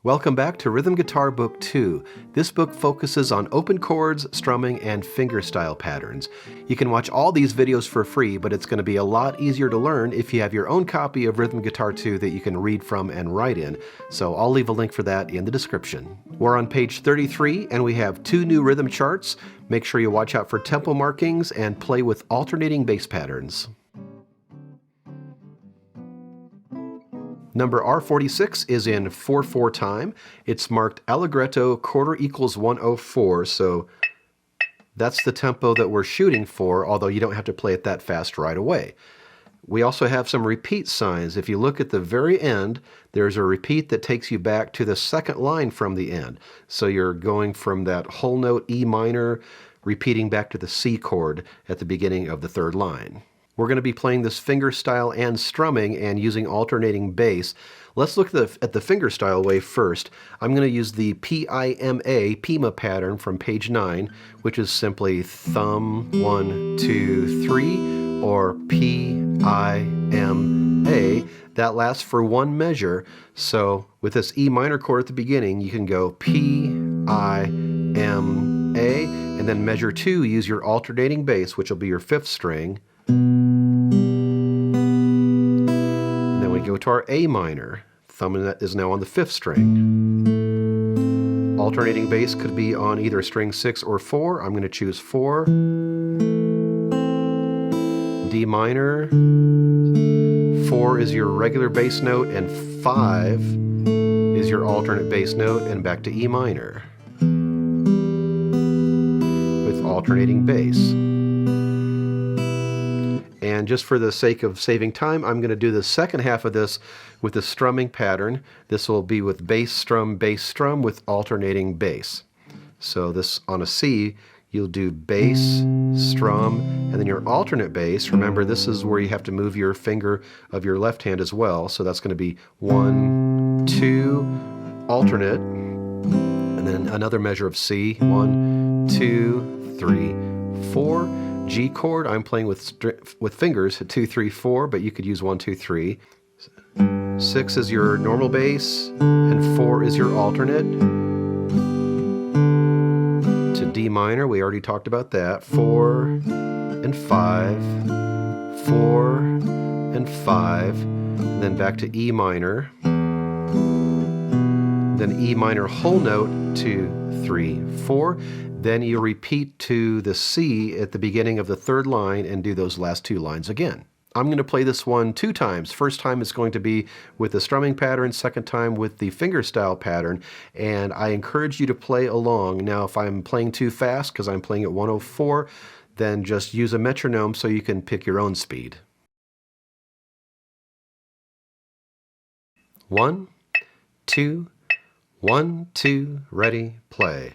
Welcome back to Rhythm Guitar Book 2. This book focuses on open chords, strumming, and fingerstyle patterns. You can watch all these videos for free, but it's going to be a lot easier to learn if you have your own copy of Rhythm Guitar 2 that you can read from and write in. So I'll leave a link for that in the description. We're on page 33 and we have 2 new rhythm charts. Make sure you watch out for tempo markings and play with alternating bass patterns. Number R46 is in 4/4 time. It's marked allegretto quarter equals 104, so that's the tempo that we're shooting for, although you don't have to play it that fast right away. We also have some repeat signs. If you look at the very end, there's a repeat that takes you back to the second line from the end. So you're going from that whole note E minor, repeating back to the C chord at the beginning of the third line. We're going to be playing this fingerstyle and strumming and using alternating bass. Let's look at the fingerstyle way first. I'm going to use the PIMA pattern from page 9, which is simply thumb 1, 2, 3, or PIMA. That lasts for one measure. So with this E minor chord at the beginning, you can go PIMA, and then measure 2, use your alternating bass, which will be your 5th string. And then we go to our A minor. Thumb is now on the 5th string. Alternating bass could be on either string 6 or 4. I'm going to choose 4. D minor. 4 is your regular bass note, and 5 is your alternate bass note, and back to E minor with alternating bass. And just for the sake of saving time, I'm going to do the second half of this with the strumming pattern. This will be with bass, strum, with alternating bass. So this on a C, you'll do bass, strum, and then your alternate bass. Remember, this is where you have to move your finger of your left hand as well. So that's going to be 1, 2, alternate, and then another measure of C, 1, 2, 3, 4. G chord, I'm playing with fingers, 2, 3, 4, but you could use 1, 2, 3. 6 is your normal bass, and 4 is your alternate. To D minor, we already talked about that. 4 and 5, 4 and 5, and then back to E minor. Then E minor whole note, 2, 3, 4. Then you repeat to the C at the beginning of the third line and do those last 2 lines again. I'm going to play this one 2 times. First time is going to be with the strumming pattern, second time with the fingerstyle pattern, and I encourage you to play along. Now if I'm playing too fast because I'm playing at 104, then just use a metronome so you can pick your own speed. 1, 2, 1, 2, ready, play.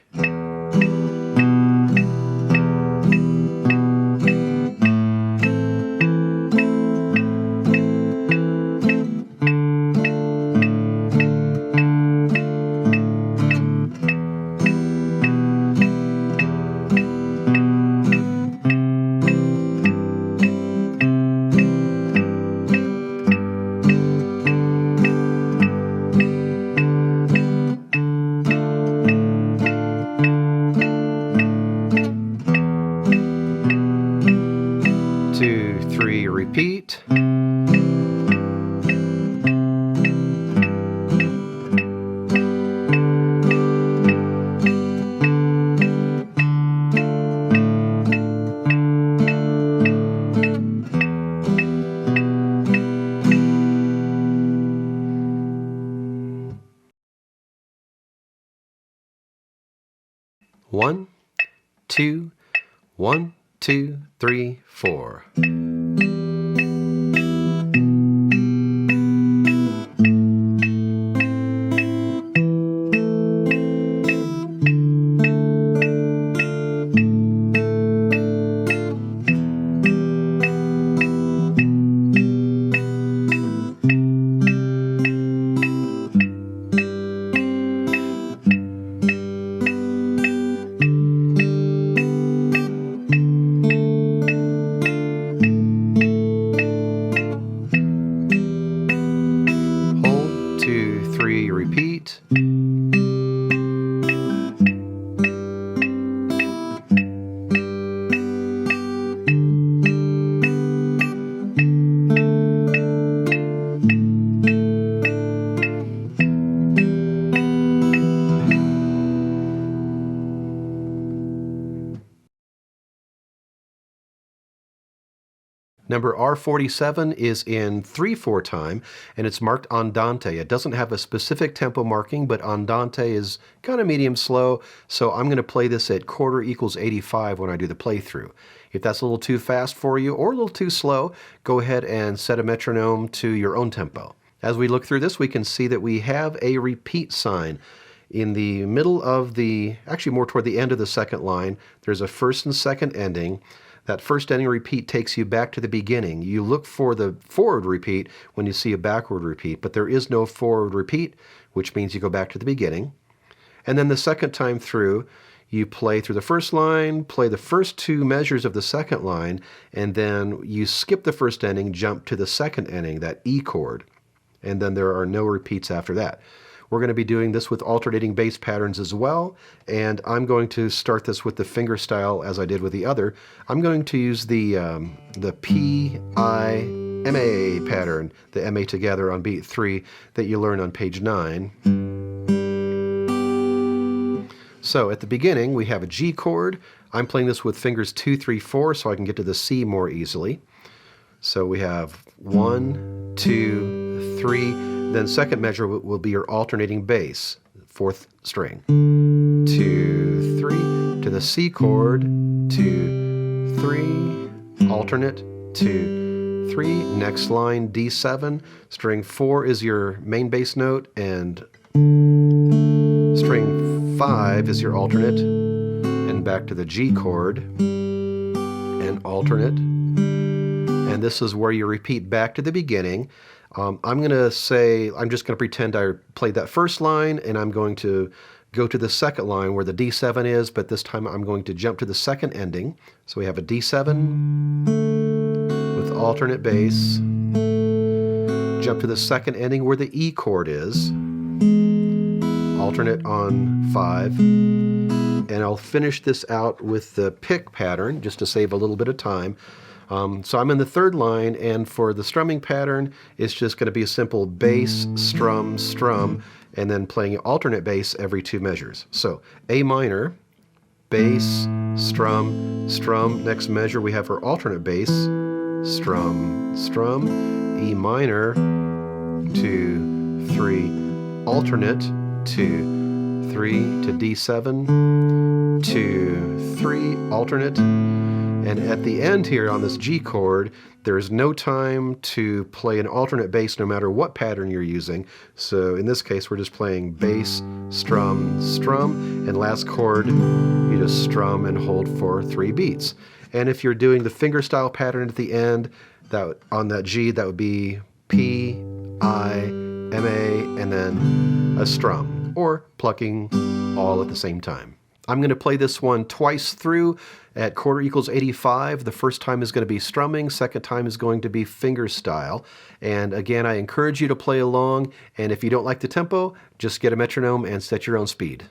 Repeat. One, two, 1, 2, 3, 4. repeat. Number R47 is in 3/4 time, and it's marked andante. It doesn't have a specific tempo marking, but andante is kind of medium slow, so I'm going to play this at quarter equals 85 when I do the playthrough. If that's a little too fast for you or a little too slow, go ahead and set a metronome to your own tempo. As we look through this, we can see that we have a repeat sign. In the middle of actually more toward the end of the second line, there's a first and second ending. That first ending repeat takes you back to the beginning. You look for the forward repeat when you see a backward repeat, but there is no forward repeat, which means you go back to the beginning. And then the second time through, you play through the first line, play the first two measures of the second line, and then you skip the first ending, jump to the second ending, that E chord. And then there are no repeats after that. We're going to be doing this with alternating bass patterns as well, and I'm going to start this with the fingerstyle as I did with the other. I'm going to use the P-I-M-A pattern, the M-A together on beat 3 that you learn on page 9. So at the beginning we have a G chord. I'm playing this with fingers 2, 3, 4 so I can get to the C more easily. So we have 1, 2, 3. Then second measure will be your alternating bass, 4th string. 2, 3, to the C chord, 2, 3, alternate, 2, 3, next line D7, string 4 is your main bass note, and string 5 is your alternate, and back to the G chord, and alternate, and this is where you repeat back to the beginning. I'm just going to pretend I played that first line, and I'm going to go to the second line where the D7 is, but this time I'm going to jump to the second ending. So we have a D7 with alternate bass, jump to the second ending where the E chord is, alternate on 5, and I'll finish this out with the pick pattern just to save a little bit of time. So I'm in the third line, and for the strumming pattern, it's just going to be a simple bass, strum, strum, and then playing alternate bass every 2 measures. So A minor, bass, strum, strum. Next measure we have our alternate bass, strum, strum, E minor, 2, 3, alternate, 2, 3 to D7, 2, 3, alternate. And at the end here on this G chord, there is no time to play an alternate bass no matter what pattern you're using. So in this case, we're just playing bass, strum, strum, and last chord, you just strum and hold for 3 beats. And if you're doing the fingerstyle pattern at the end, that on that G, that would be P, I, M, A, and then a strum, or plucking all at the same time. I'm going to play this one twice through at quarter equals 85. The first time is going to be strumming, second time is going to be fingerstyle. And again, I encourage you to play along, and if you don't like the tempo, just get a metronome and set your own speed.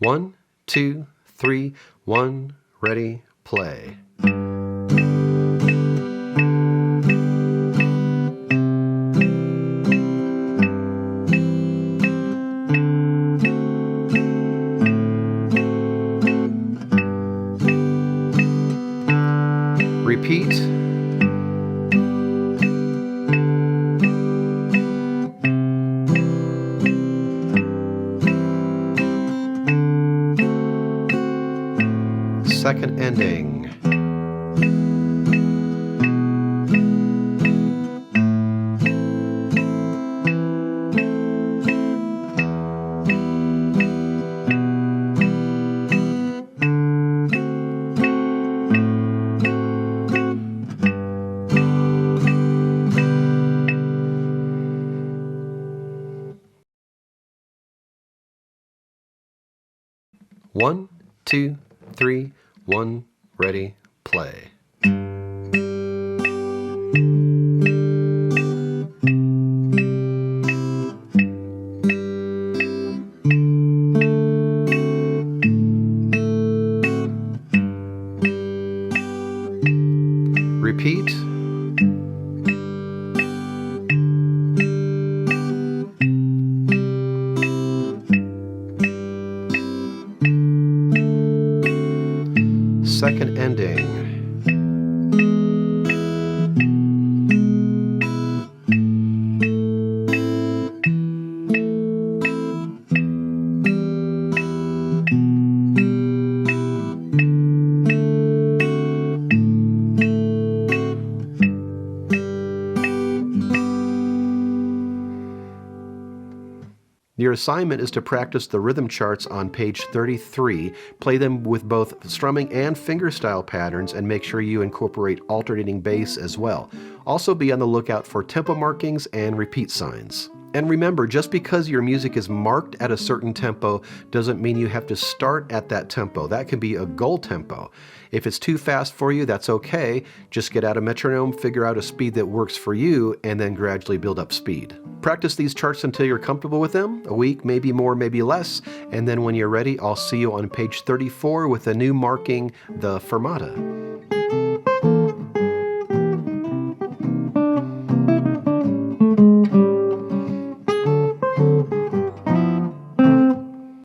1, 2, 3, 1, ready, play. Repeat. Second ending. One, 2, 3, 1, ready, play. second ending. Your assignment is to practice the rhythm charts on page 33, play them with both strumming and fingerstyle patterns, and make sure you incorporate alternating bass as well. Also be on the lookout for tempo markings and repeat signs. And remember, just because your music is marked at a certain tempo doesn't mean you have to start at that tempo. That can be a goal tempo. If it's too fast for you, that's okay. Just get out a metronome, figure out a speed that works for you, and then gradually build up speed. Practice these charts until you're comfortable with them, a week, maybe more, maybe less, and then when you're ready, I'll see you on page 34 with a new marking, the fermata.